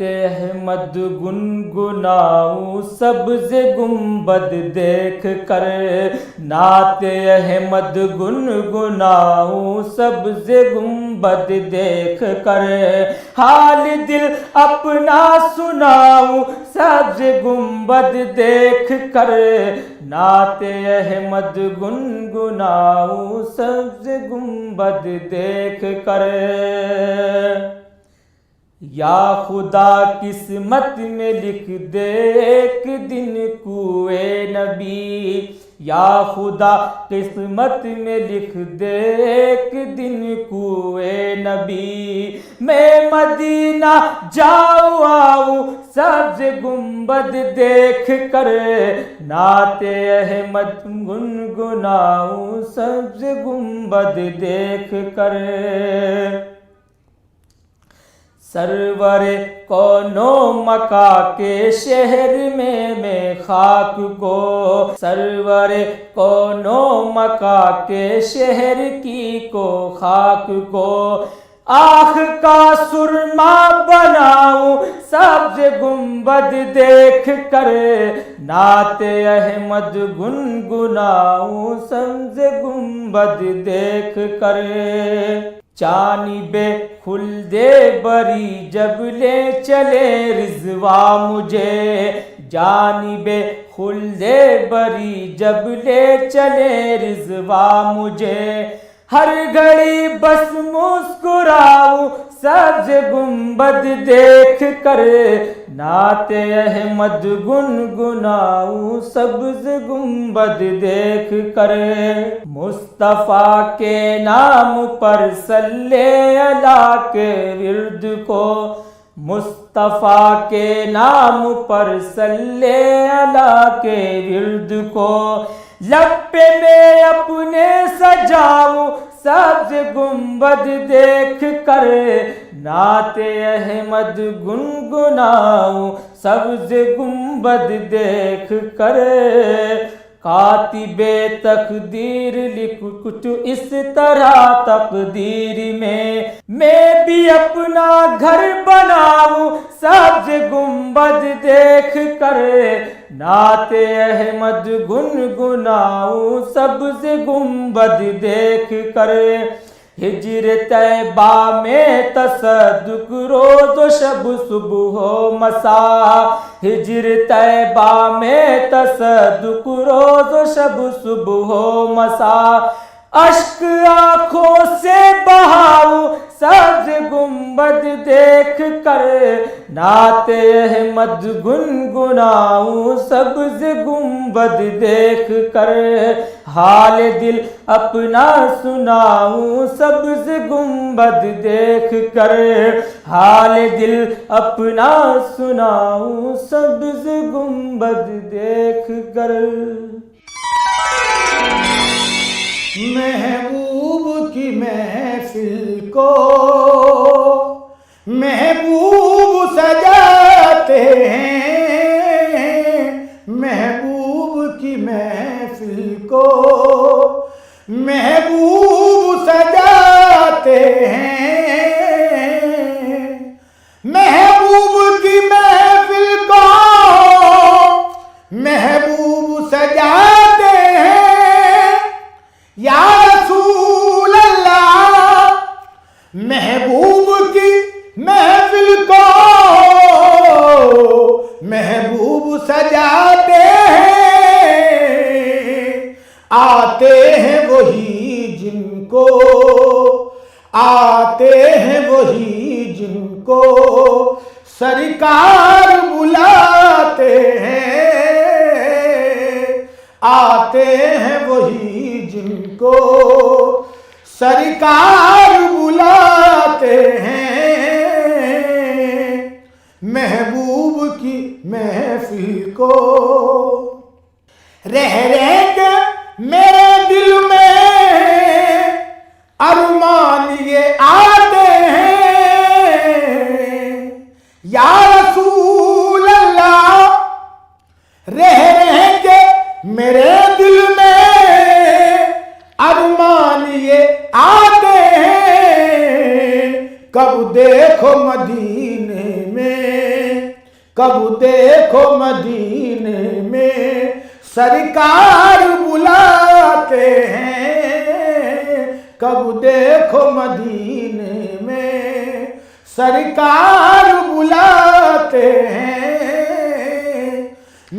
احمد گنگناؤں سبز گنبد دیکھ کر، نعت احمد گنگناؤں سبز گنبد دیکھ کر، حال دل اپنا سناؤں سبز گنبد دیکھ کر، نعت احمد گنگناؤں سبز گنبد دیکھ کر۔ یا خدا قسمت میں لکھ دے ایک دن کوئے نبی، یا خدا قسمت میں لکھ دے ایک دن کوئے نبی، میں مدینہ جاؤں آؤں سبز گنبد دیکھ کر، نعت احمد گنگناؤں سبز گنبد دیکھ کر۔ سرور کون و مکاں کے شہر میں خاک کو، سرور کون و مکاں کے شہر کی کو خاک کو، آنکھ کا سرما بناؤں سبز گنبد دیکھ کر، نعت احمد گنگناؤں سبز گنبد دیکھ کر۔ جانب خلد بری جب لے چلے رضوا مجھے، جانب خلد بری جب لے چلے رضوا مجھے، ہر گھڑی بس مسکراؤں سبز گنبد دیکھ کر، نعت احمد گنگناؤں سبز گنبد دیکھ کر۔ مصطفیٰ کے نام پر صلی اللہ کے ورد کو، مصطفیٰ کے نام پر صلی اللہ کے ورد کو، لب پہ میں اپنے سجاؤں سبز گنبد دیکھ کر، نعت احمد گنگناؤں سبز گنبد دیکھ کر۔ کاتب تقدیر لکھ کچھ اس طرح تقدیر میں بھی اپنا گھر بناؤں سبز گنبد دیکھ کر، نعت احمد گنگناؤں سبز گنبد دیکھ کر۔ ہجر طیبہ میں تصدق روز و شب صبح و مساء، ہجر طیبہ میں تصدق روز و شب صبح و مساء، اشک آنکھوں سے بہاؤں سبز گنبد دیکھ کر، نعت احمد گنگناؤں سبز گنبد دیکھ کر، حال دل اپنا سناؤں سبز گنبد دیکھ کر، حال دل اپنا سناؤں سبز گنبد دیکھ کر۔ محبوب کی محفل کو محبوب سجاتے ہیں، محبوب کی محفل کو محبوب سجاتے ہیں، محبوب کی محفل کو محبوب سجاتے ہیں، یا رسول اللہ محبوب کی محفل کو محبوب سجاتے ہیں، آتے ہیں وہی جن کو، آتے ہیں وہی جن کو سرکار بلاتے ہیں، آتے ہیں وہی جن کو سرکار بلاتے ہیں، محبوب کی محفل کو۔ رہ رہ کے میرے دل میں ارمان یہ آتے ہیں، یا رسول اللہ رہ رہ کے میرے دل میں ارمان یہ آتے ہیں، کب دیکھو مدینے میں کب دیکھو مدینے میں سرکار بلاتے ہیں، کب دیکھو مدینے میں سرکار بلاتے ہیں،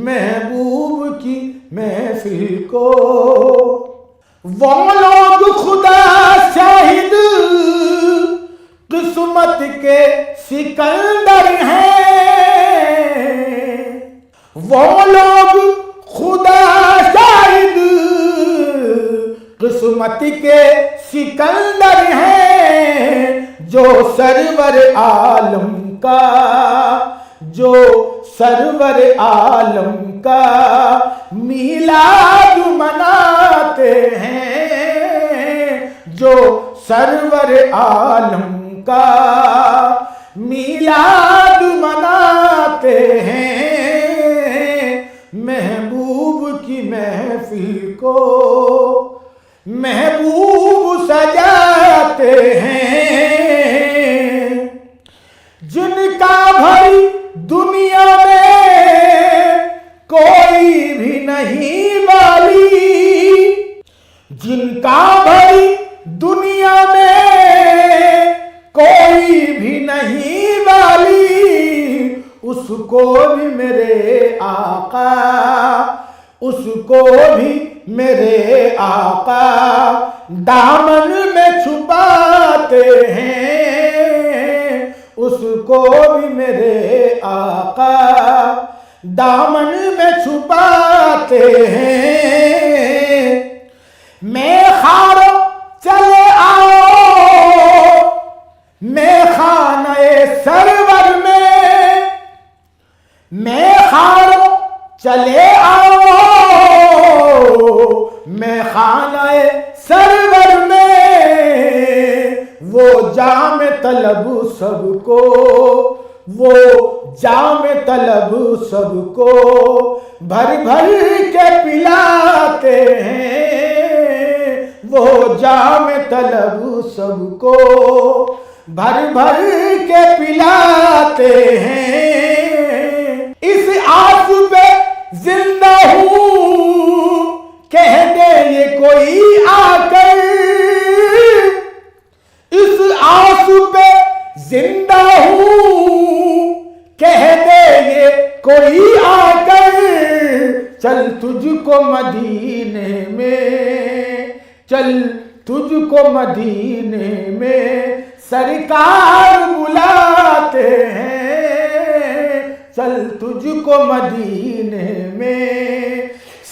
محبوب کی محفل کو وہ لوگ خدا شاہد قسمت کے سکندر ہیں، وہ لوگ خدا شاہد قسمت کے سکندر ہیں، جو سرور عالم کا، جو سرور عالم کا میلاد مناتے ہیں، جو سرور عالم کا میلاد مناتے ہیں، محبوب کی محفل کو محبوب سجاتے ہیں، جن کا بھائی دنیا میں کوئی بھی نہیں والی، جن کا بھائی دنیا میں کوئی بھی نہیں والی، اس کو بھی میرے آقا، اس کو بھی میرے آقا دامن میں چھپاتے ہیں، اس کو بھی میرے آقا دامن میں چھپاتے ہیں، میں خارو چلے آؤ میں خانہ سرور میں خارو چلے آؤ میں خانہ سرور میں، وہ جام طلب سب کو، وہ جام طلب سب کو بھر بھر کے پلاتے ہیں، وہ جام طلب سب کو بھر بھر کے پلاتے ہیں، اس آس پہ زندہ ہوں کہہ دے یہ کوئی آ کر، اس آس پہ زندہ ہوں کہہ دے یہ کوئی آ کر، چل تجھ کو مدینے میں، چل تجھ کو مدینے میں سرکار بلاتے ہیں، چل تجھ کو مدینے میں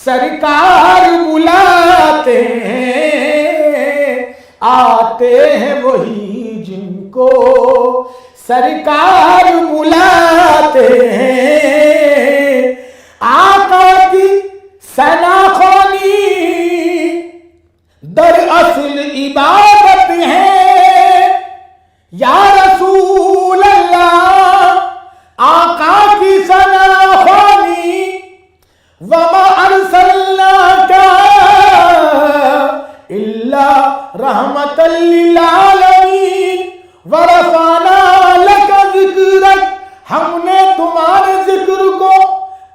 سرکار بلاتے ہیں، آتے ہیں وہی جن کو سرکار بلاتے ہیں، آقا کی ثنا خوانی دراصل عبادت ہے، یا رسول اللہ آقا کی ثنا خوانی، وما ارسلناک الا رحمۃ للعالمین ورفعنا لک ذکرک، ہم نے تمہارے ذکر کو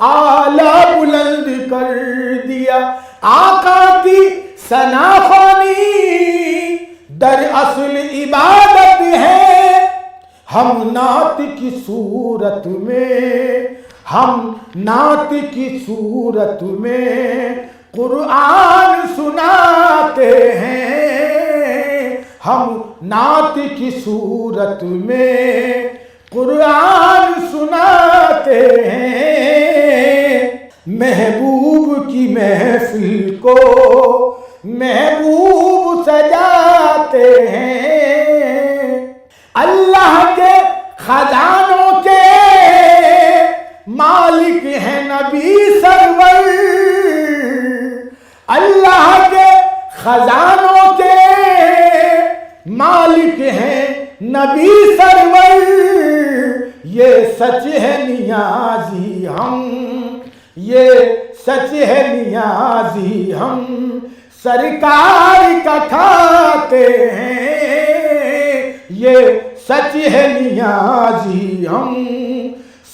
اعلیٰ بلند کر دیا، آقا کی ثنا خوانی دراصل عبادت ہے، ہم نعت کی صورت میں، ہم نعت کی صورت میں قرآن سناتے ہیں، ہم نعت کی صورت میں قرآن سناتے ہیں، محبوب کی محفل کو محبوب سجاتے ہیں، اللہ کے خزانوں کے مالک ہیں نبی سرور، اللہ کے خزانوں کے مالک ہیں نبی سرور، یہ سچ ہے نیازی ہم، یہ سچ ہے نیازی ہم سرکار کا کھاتے ہیں، یہ سچ ہے نیازی ہم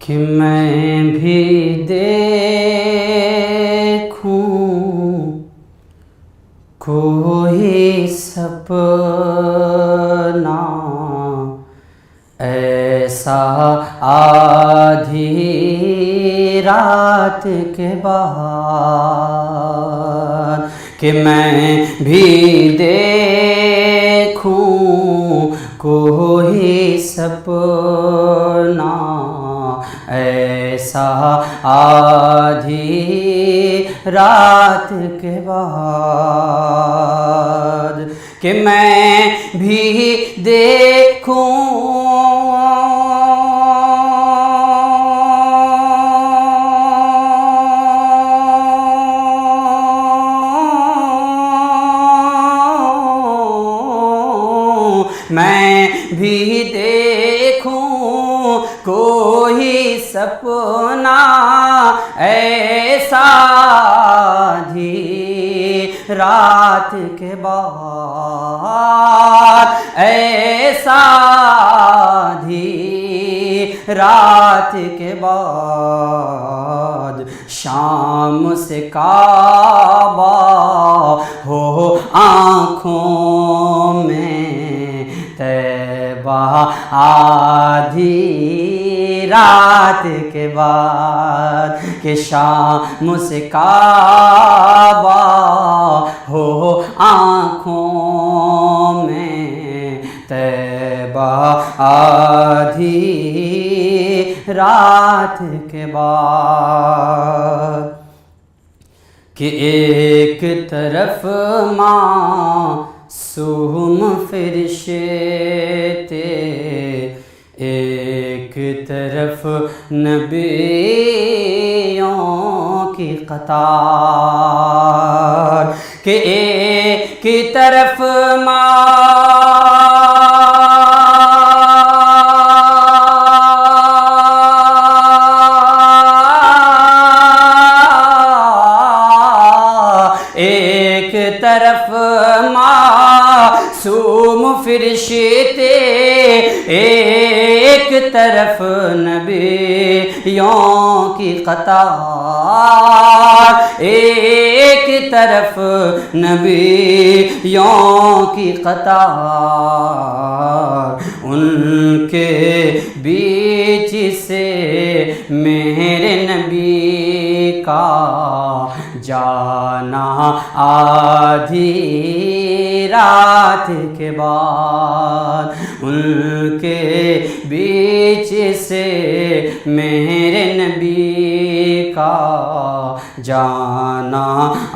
کہ میں بھی دیکھوں کوئی سپنا ایسا آدھی رات کے بعد، کہ میں بھی دیکھوں کوئی سپنا ایسا آدھی رات کے بعد، کہ میں بھی دیکھوں میں بھی دیکھوں کوئی سپنا ایسا آدھی رات کے بعد، ایسا آدھی رات کے بعد، شام سے کعبہ ہو آنکھوں میں، طیبہ آدھی رات کے بعد، کہ شام سے کعبہ ہو آنکھوں میں، طیبہ آدھی رات کے بعد، کہ ایک طرف معصوم فرشتے، ایک طرف نبیوں کی قطار، کہ ایک طرف ایک طرف معصوم فرشتے، ایک طرف نبیوں کی قطار، ایک طرف نبیوں کی قطار، ان کے بیچ سے میرے نبی کا جانا آدھی رات کے بعد، ان کے بیچ سے میرے نبی کا جانا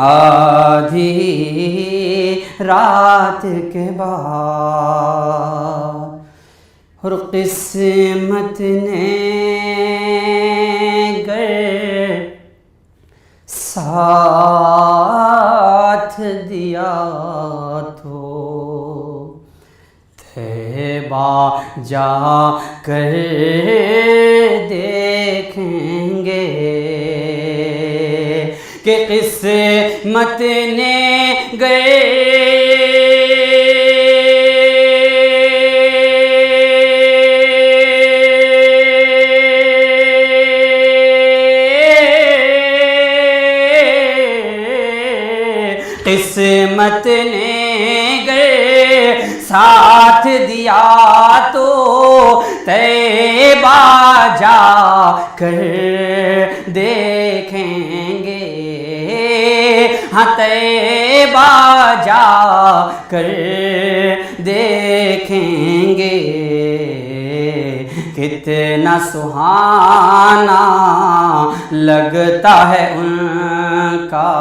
آدھی رات کے بعد، اور قسمت نے گر ساتھ دیا تو طیبہ جا کر دیکھیں گے، کہ قسمت نے گئے قسمت نے گئے ساتھ دیا تو طیبہ جا کر دیکھیں گے، ہاں طیبہ جا کر دیکھیں گے، کتنا سہانا لگتا ہے ان کا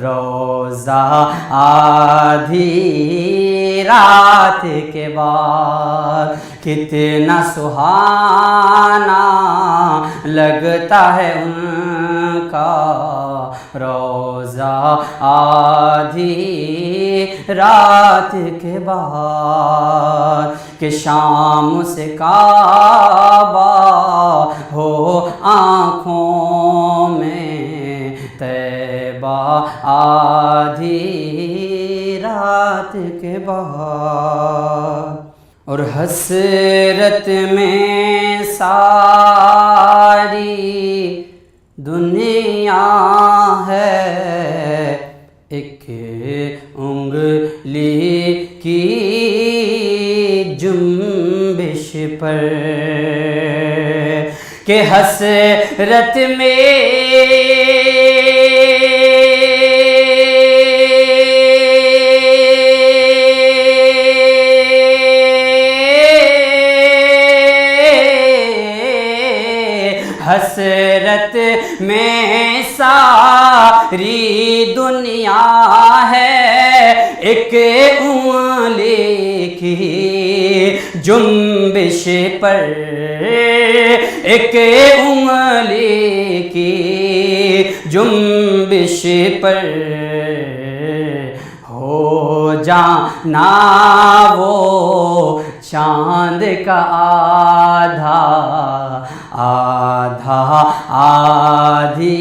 روزہ آدھی رات کے بعد، کتنا سہانا لگتا ہے ان کا روضہ آدھی رات کے بعد، کہ شام سے کعبہ ہو آنکھوں میں، طیبہ آدھی رات کے بعد، اور حسرت میں ساری دنیا ہے، ایک انگلی کی جنبش پر، کہ حسرت میں حسرت میں ساری دنیا ہے، ایک انگلی کی جنبش پر، ایک انگلی کی جنبش پر، ہو جانا وہ چاند کا آدھا آدھی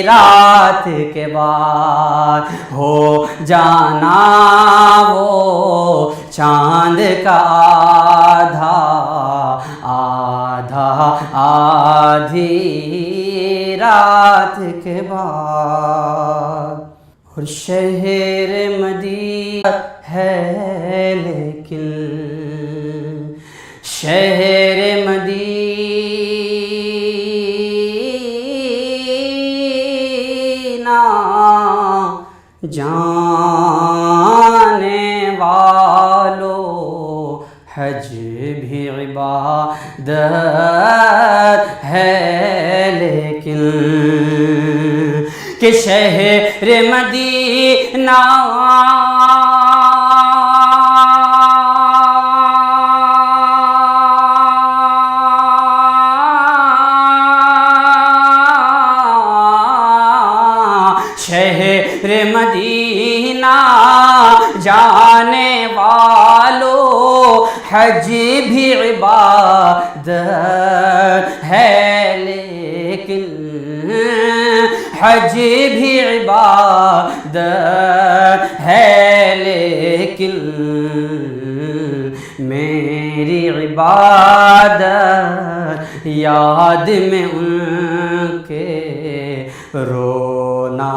رات کے بعد، ہو جانا وہ چاند کا آدھی رات کے بعد، اور شہر مدینہ ہے لیکن شہر مدینہ جانے والوں، حج بھی عبادت ہے لیکن، کہ شہر مدینہ شہر مدینہ جانے والوں، حج بھی عبادت ہے لیکن، حج بھی عبادت ہے لیکن، میری عبادت یاد میں ان کے رونا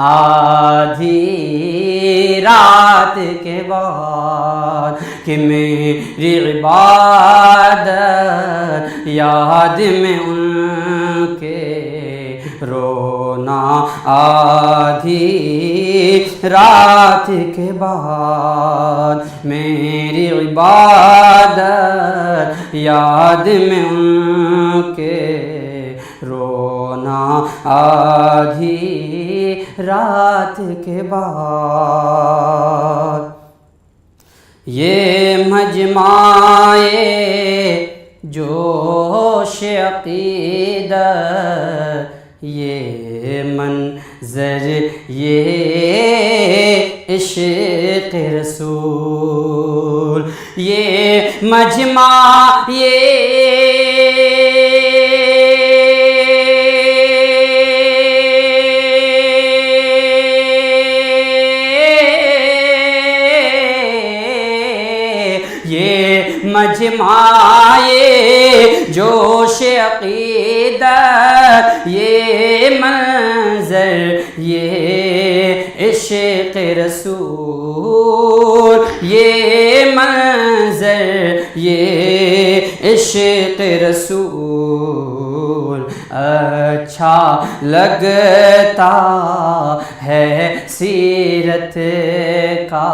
آدھی رات کے بعد، کہ میری عبادت یاد میں ان کے رونا آدھی رات کے بعد، میری عبادت یاد میں ان کے رونا آدھی رات کے بعد، یہ مجمع جوش عقیدت، یہ منظر، یہ عشق رسول، یہ مجمع مجمع جوش عقیدت، یہ منظر، یہ عشق رسول، یہ منظر، یہ عشق رسول، اچھا لگتا ہے سیرت کا